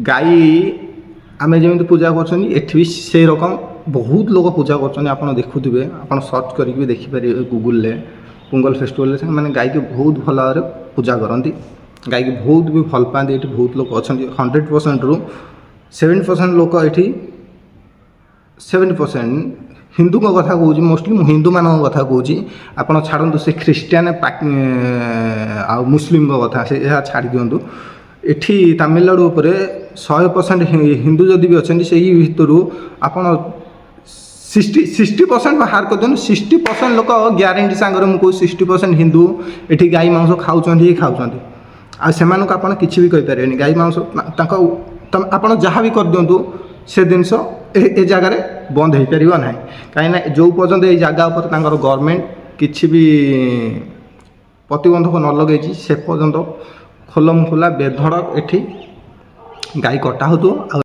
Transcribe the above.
गाई आम जमी पूजा कर से रकम बहुत लोग पूजा कर देखुवे आप सर्च करके देखिपारे गूगल पोंगल फेस्टिवल मैंने गाई की बहुत भल भाव पूजा करती गाई की बहुत भी भल पाती ये बहुत लोग अच्छा 100% रु 70% लोग ये 70% हिंदू कथा कहूँ मोस्टली हिंदू मान कथा कहूँ आप छाड़ू से ख्रीस्टियान आ मुस्लिम कथा से छाड़ दिंतु एठी तमिलनाडु उपर 100% हिंदू जदि भी अच्छा से भितर आप 60% बाहर कर दिखाँ 60% लोक ग्यारंटी सांगे मुझे 60% हिंदू ये गाई मांस खाऊँ खाऊँ आप किसी भी कहींपारे गाई मांस आप जहाँ भी कर दिंतु से जिनस ए जगार बंद हो पार ना कहीं जो पर्यटन ये जगह पर गवर्नमेंट किसी भी प्रतिबंधक न लगे से पर्यटन खोलम खोला बेधड़क एठी गाई कटा हो।